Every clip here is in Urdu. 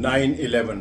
9/11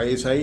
ISI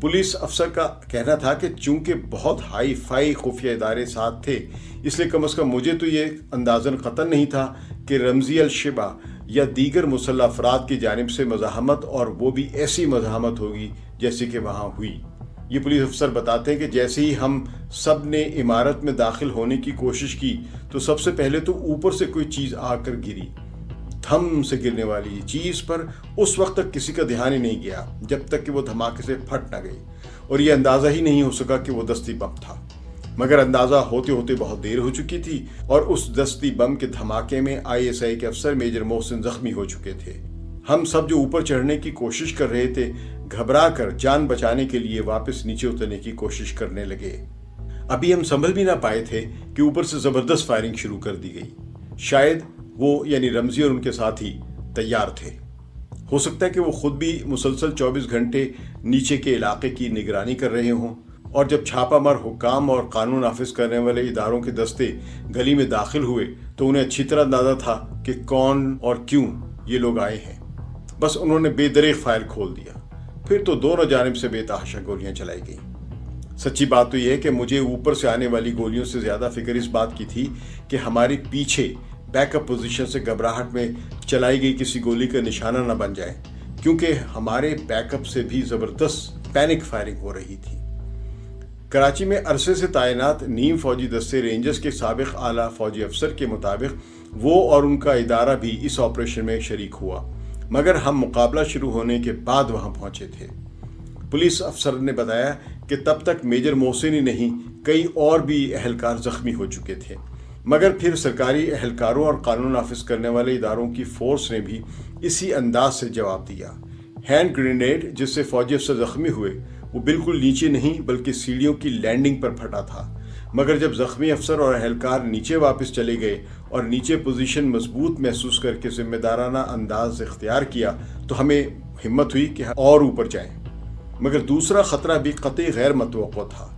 پولیس افسر کا کہنا تھا کہ چونکہ بہت ہائی فائی خفیہ ادارے ساتھ تھے، اس لیے کم از کم مجھے تو یہ اندازاً قطعاً نہیں تھا کہ رمزی الشبہ یا دیگر مسلح افراد کی جانب سے مزاحمت، اور وہ بھی ایسی مزاحمت ہوگی جیسی کہ وہاں ہوئی۔ یہ پولیس افسر بتاتے ہیں کہ جیسے ہی ہم سب نے عمارت میں داخل ہونے کی کوشش کی تو سب سے پہلے تو اوپر سے کوئی چیز آ کر گری۔ دھم سے گرنے والی چیز پر اس وقت تک کسی کا دھیان ہی نہیں گیا جب تک کہ وہ دھماکے سے پھٹ نہ گئی، اور یہ اندازہ ہی نہیں ہو سکا کہ وہ دستی بم تھا۔ مگر اندازہ ہوتے ہوتے بہت دیر ہو چکی تھی، اور اس دستی بم کے دھماکے میں ISI کے افسر میجر محسن زخمی ہو چکے تھے۔ ہم سب جو اوپر چڑھنے کی کوشش کر رہے تھے، گھبرا کر جان بچانے کے لیے واپس نیچے اترنے کی کوشش کرنے لگے۔ ابھی ہم سنبھل بھی نہ پائے تھے کہ اوپر سے زبردست فائرنگ شروع کر دی گئی۔ شاید وہ یعنی رمزی اور ان کے ساتھی تیار تھے۔ ہو سکتا ہے کہ وہ خود بھی مسلسل 24 گھنٹے نیچے کے علاقے کی نگرانی کر رہے ہوں، اور جب چھاپہ مار حکام اور قانون نافذ کرنے والے اداروں کے دستے گلی میں داخل ہوئے تو انہیں اچھی طرح اندازہ تھا کہ کون اور کیوں یہ لوگ آئے ہیں۔ بس انہوں نے بے دریغ فائر کھول دیا، پھر تو دونوں جانب سے بے تحاشا گولیاں چلائی گئیں۔ سچی بات تو یہ ہے کہ مجھے اوپر سے آنے والی گولیوں سے زیادہ فکر اس بات کی تھی کہ ہماری پیچھے بیک اپ پوزیشن سے گھبراہٹ میں چلائی گئی کسی گولی کا نشانہ نہ بن جائے، کیونکہ ہمارے بیک اپ سے بھی زبردست پینک فائرنگ ہو رہی تھی۔ کراچی میں عرصے سے تعینات نیم فوجی دستے رینجرز کے سابق اعلیٰ فوجی افسر کے مطابق وہ اور ان کا ادارہ بھی اس آپریشن میں شریک ہوا، مگر ہم مقابلہ شروع ہونے کے بعد وہاں پہنچے تھے۔ پولیس افسر نے بتایا کہ تب تک میجر محسن ہی نہیں، کئی اور بھی اہلکار زخمی ہو چکے تھے، مگر پھر سرکاری اہلکاروں اور قانون نافذ کرنے والے اداروں کی فورس نے بھی اسی انداز سے جواب دیا۔ ہینڈ گرینیڈ جس سے فوجی افسر زخمی ہوئے وہ بالکل نیچے نہیں بلکہ سیڑھیوں کی لینڈنگ پر پھٹا تھا، مگر جب زخمی افسر اور اہلکار نیچے واپس چلے گئے اور نیچے پوزیشن مضبوط محسوس کر کے ذمہ دارانہ انداز اختیار کیا تو ہمیں ہمت ہوئی کہ اور اوپر جائیں۔ مگر دوسرا خطرہ بھی قطعی غیر متوقع تھا۔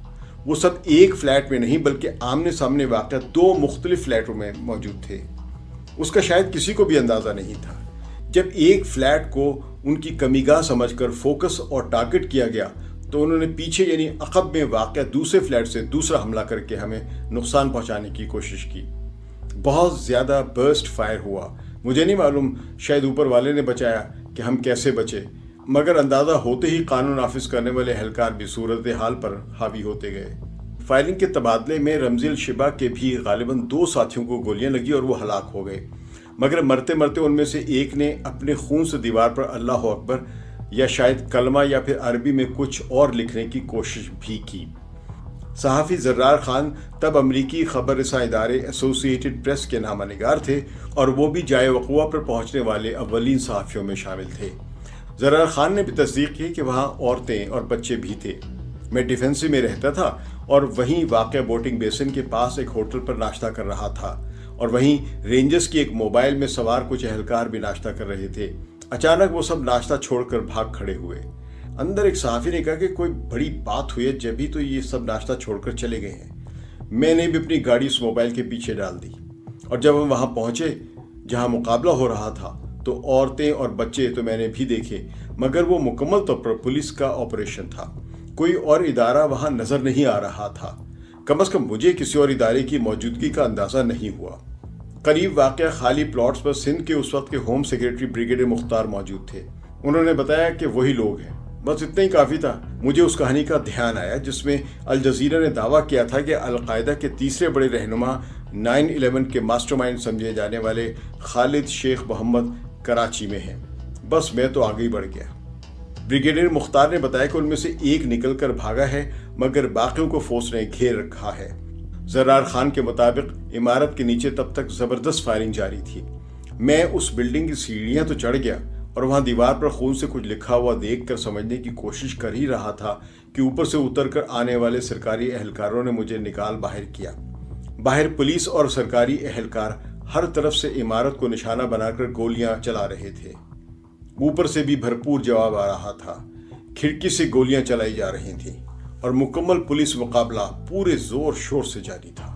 وہ سب ایک فلیٹ میں نہیں بلکہ آمنے سامنے واقع 2 مختلف فلیٹوں میں موجود تھے۔ اس کا شاید کسی کو بھی اندازہ نہیں تھا۔ جب ایک فلیٹ کو ان کی کمی گاہ سمجھ کر فوکس اور ٹارگٹ کیا گیا تو انہوں نے پیچھے یعنی عقب میں واقع دوسرے فلیٹ سے دوسرا حملہ کر کے ہمیں نقصان پہنچانے کی کوشش کی۔ بہت زیادہ برسٹ فائر ہوا۔ مجھے نہیں معلوم، شاید اوپر والے نے بچایا کہ ہم کیسے بچے، مگر اندازہ ہوتے ہی قانون نافذ کرنے والے اہلکار بھی صورتحال پر حاوی ہوتے گئے۔ فائرنگ کے تبادلے میں رمزی الشبہ کے بھی غالباً 2 ساتھیوں کو گولیاں لگی اور وہ ہلاک ہو گئے، مگر مرتے مرتے ان میں سے ایک نے اپنے خون سے دیوار پر اللہ اکبر یا شاید کلمہ یا پھر عربی میں کچھ اور لکھنے کی کوشش بھی کی۔ صحافی زرار خان تب امریکی خبر رساں ادارے ایسوسی ایٹڈ پریس کے نامہ نگار تھے، اور وہ بھی جائے وقوع پر پہنچنے والے اولین صحافیوں میں شامل تھے۔ زرار خان نے بھی تصدیق کی کہ وہاں عورتیں اور بچے بھی تھے۔ میں ڈیفینسی میں رہتا تھا اور وہیں واقع بوٹنگ بیسن کے پاس ایک ہوٹل پر ناشتہ کر رہا تھا، اور وہیں رینجرز کی ایک موبائل میں سوار کچھ اہلکار بھی ناشتہ کر رہے تھے۔ اچانک وہ سب ناشتہ چھوڑ کر بھاگ کھڑے ہوئے۔ اندر ایک صحافی نے کہا کہ کوئی بڑی بات ہوئی ہے، جبھی تو یہ سب ناشتہ چھوڑ کر چلے گئے ہیں۔ میں نے بھی اپنی گاڑی اس موبائل کے پیچھے ڈال دی، اور جب ہم وہاں پہنچے جہاں مقابلہ ہو رہا تھا تو عورتیں اور بچے تو میں نے بھی دیکھے، مگر وہ مکمل طور پر پولیس کا آپریشن تھا۔ کوئی اور ادارہ وہاں نظر نہیں آ رہا تھا، کم از کم مجھے کسی اور ادارے کی موجودگی کا اندازہ نہیں ہوا۔ قریب واقع خالی پلاٹس پر سندھ کے اس وقت کے ہوم سیکرٹری بریگیڈیئر مختار موجود تھے۔ انہوں نے بتایا کہ وہی لوگ ہیں۔ بس اتنا ہی کافی تھا۔ مجھے اس کہانی کا دھیان آیا جس میں الجزیرہ نے دعویٰ کیا تھا کہ القاعدہ کے تیسرے بڑے رہنما 9/11 کے ماسٹر مائنڈ سمجھے جانے والے خالد شیخ محمد کراچی میں ہیں۔ بس میں تو آگے ہی بڑھ گیا۔ بریگیڈیئر مختار نے بتایا کہ ان میں سے ایک نکل کر بھاگا ہے، مگر باقیوں کو فورس نے گھیر رکھا ہے۔ زرار خان کے مطابق عمارت کے نیچے تب تک زبردست فائرنگ جاری تھی۔ میں اس بلڈنگ کی سیڑھیاں تو چڑھ گیا اور وہاں دیوار پر خون سے کچھ لکھا ہوا دیکھ کر سمجھنے کی کوشش کر ہی رہا تھا کہ اوپر سے اتر کر آنے والے سرکاری اہلکاروں نے مجھے نکال باہر کیا۔ باہر پولیس اور سرکاری اہلکار ہر طرف سے عمارت کو نشانہ بنا کر گولیاں چلا رہے تھے۔ اوپر سے بھی بھرپور جواب آ رہا تھا۔ کھڑکی سے گولیاں چلائی جا رہی تھیں اور مکمل پولیس مقابلہ پورے زور شور سے جاری تھا۔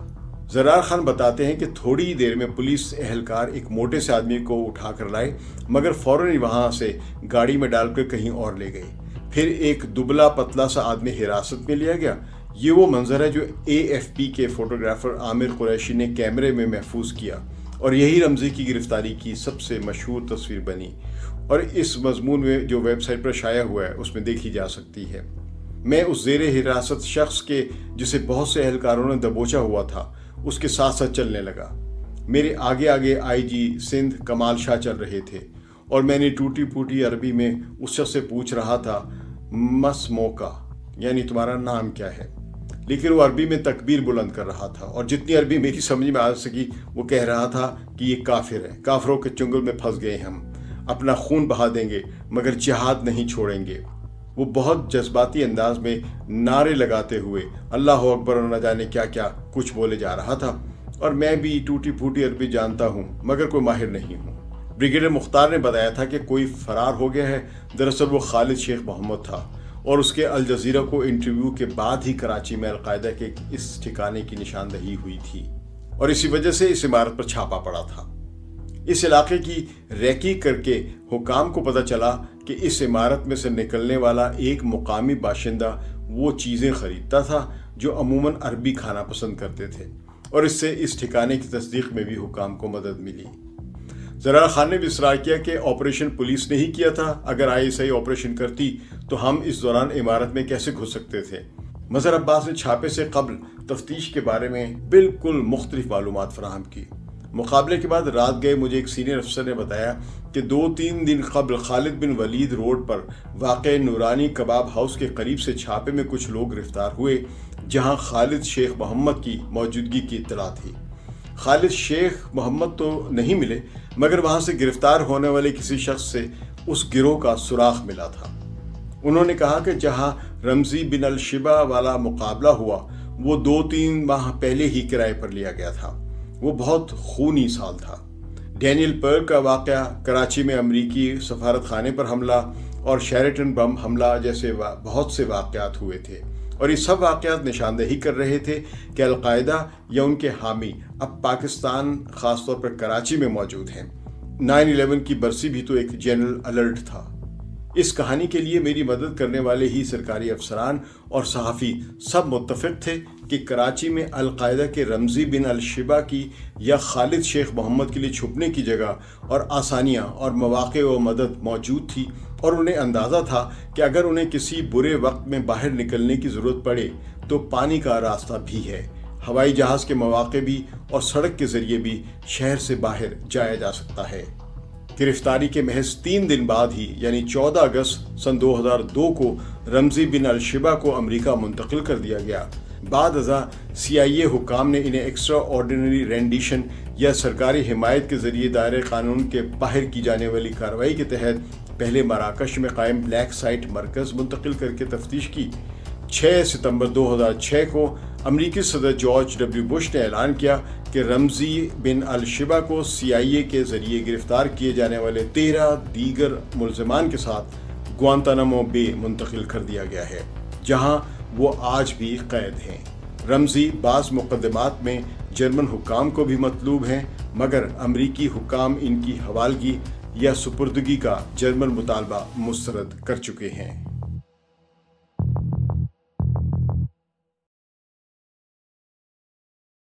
زرار خان بتاتے ہیں کہ تھوڑی ہی دیر میں پولیس اہلکار ایک موٹے سے آدمی کو اٹھا کر لائے، مگر فوراً ہی وہاں سے گاڑی میں ڈال کر کہیں اور لے گئے۔ پھر ایک دبلا پتلا سا آدمی حراست میں لیا گیا۔ یہ وہ منظر ہے جو AFP کے فوٹوگرافر عامر قریشی نے کیمرے میں محفوظ کیا، اور یہی رمزی کی گرفتاری کی سب سے مشہور تصویر بنی، اور اس مضمون میں جو ویب سائٹ پر شائع ہوا ہے اس میں دیکھی جا سکتی ہے۔ میں اس زیر حراست شخص کے جسے بہت سے اہلکاروں نے دبوچا ہوا تھا اس کے ساتھ ساتھ چلنے لگا۔ میرے آگے آگے IG سندھ کمال شاہ چل رہے تھے، اور میں نے ٹوٹی پھوٹی عربی میں اس شخص سے پوچھ رہا تھا مس موقع یعنی تمہارا نام کیا ہے، لیکن وہ عربی میں تکبیر بلند کر رہا تھا، اور جتنی عربی میری سمجھ میں آ سکی وہ کہہ رہا تھا کہ یہ کافر ہے، کافروں کے چنگل میں پھنس گئے، ہم اپنا خون بہا دیں گے مگر جہاد نہیں چھوڑیں گے۔ وہ بہت جذباتی انداز میں نعرے لگاتے ہوئے اللہ اکبر اور نہ جانے کیا کیا کچھ بولے جا رہا تھا، اور میں بھی ٹوٹی پھوٹی عربی جانتا ہوں مگر کوئی ماہر نہیں ہوں۔ بریگیڈیئر مختار نے بتایا تھا کہ کوئی فرار ہو گیا ہے، دراصل وہ خالد شیخ محمد تھا، اور اس کے الجزیرہ کو انٹرویو کے بعد ہی کراچی میں القاعدہ کے اس ٹھکانے کی نشاندہی ہوئی تھی، اور اسی وجہ سے اس عمارت پر چھاپا پڑا تھا۔ اس علاقے کی ریکی کر کے حکام کو پتہ چلا کہ اس عمارت میں سے نکلنے والا ایک مقامی باشندہ وہ چیزیں خریدتا تھا جو عموماً عربی کھانا پسند کرتے تھے، اور اس سے اس ٹھکانے کی تصدیق میں بھی حکام کو مدد ملی۔ زرارہ خان نے بھی اصرار کیا کہ آپریشن پولیس نے ہی کیا تھا، اگر ISI آپریشن کرتی تو ہم اس دوران عمارت میں کیسے گھس سکتے تھے۔ مظہر عباس نے چھاپے سے قبل تفتیش کے بارے میں بالکل مختلف معلومات فراہم کی۔ مقابلے کے بعد رات گئے مجھے ایک سینئر افسر نے بتایا کہ 2-3 دن قبل خالد بن ولید روڈ پر واقع نورانی کباب ہاؤس کے قریب سے چھاپے میں کچھ لوگ گرفتار ہوئے، جہاں خالد شیخ محمد کی موجودگی کی اطلاع تھی۔ خالد شیخ محمد تو نہیں ملے، مگر وہاں سے گرفتار ہونے والے کسی شخص سے اس گروہ کا سراغ ملا تھا۔ انہوں نے کہا کہ جہاں رمزی بن الشبہ والا مقابلہ ہوا وہ 2-3 ماہ پہلے ہی کرائے پر لیا گیا تھا۔ وہ بہت خونی سال تھا۔ ڈینیل پرل کا واقعہ، کراچی میں امریکی سفارت خانے پر حملہ اور شیرٹن بم حملہ جیسے بہت سے واقعات ہوئے تھے، اور یہ سب واقعات نشاندہی کر رہے تھے کہ القاعدہ یا ان کے حامی اب پاکستان خاص طور پر کراچی میں موجود ہیں۔ 9/11 کی برسی بھی تو ایک جنرل الرٹ تھا۔ اس کہانی کے لیے میری مدد کرنے والے ہی سرکاری افسران اور صحافی سب متفق تھے کہ کراچی میں القاعدہ کے رمزی بن الشبہ کی یا خالد شیخ محمد کے لیے چھپنے کی جگہ اور آسانیاں اور مواقع و مدد موجود تھی، اور انہیں اندازہ تھا کہ اگر انہیں کسی برے وقت میں باہر نکلنے کی ضرورت پڑے تو پانی کا راستہ بھی ہے، ہوائی جہاز کے مواقع بھی، اور سڑک کے ذریعے بھی شہر سے باہر جایا جا سکتا ہے۔ گرفتاری کے محض 3 دن بعد ہی یعنی 14 اگست سن 2002 کو رمزی بن الشبہ کو امریکہ منتقل کر دیا گیا۔ بعد ازاں CIA حکام نے انہیں ایکسٹرا آرڈینری رینڈیشن یا سرکاری حمایت کے ذریعے دائرۂ قانون کے باہر کی جانے والی کارروائی کے تحت پہلے مراکش میں قائم بلیک سائٹ مرکز منتقل کر کے تفتیش کی۔ 6 ستمبر 2006 کو امریکی صدر جارج W. بش نے اعلان کیا کہ رمزی بن الشبہ کو CIA کے ذریعے گرفتار کیے جانے والے 13 دیگر ملزمان کے ساتھ گوانتانامو بے منتقل کر دیا گیا ہے، جہاں وہ آج بھی قید ہیں۔ رمزی بعض مقدمات میں جرمن حکام کو بھی مطلوب ہیں، مگر امریکی حکام ان کی حوالگی یا سپردگی کا جرمن مطالبہ مسترد کر چکے ہیں۔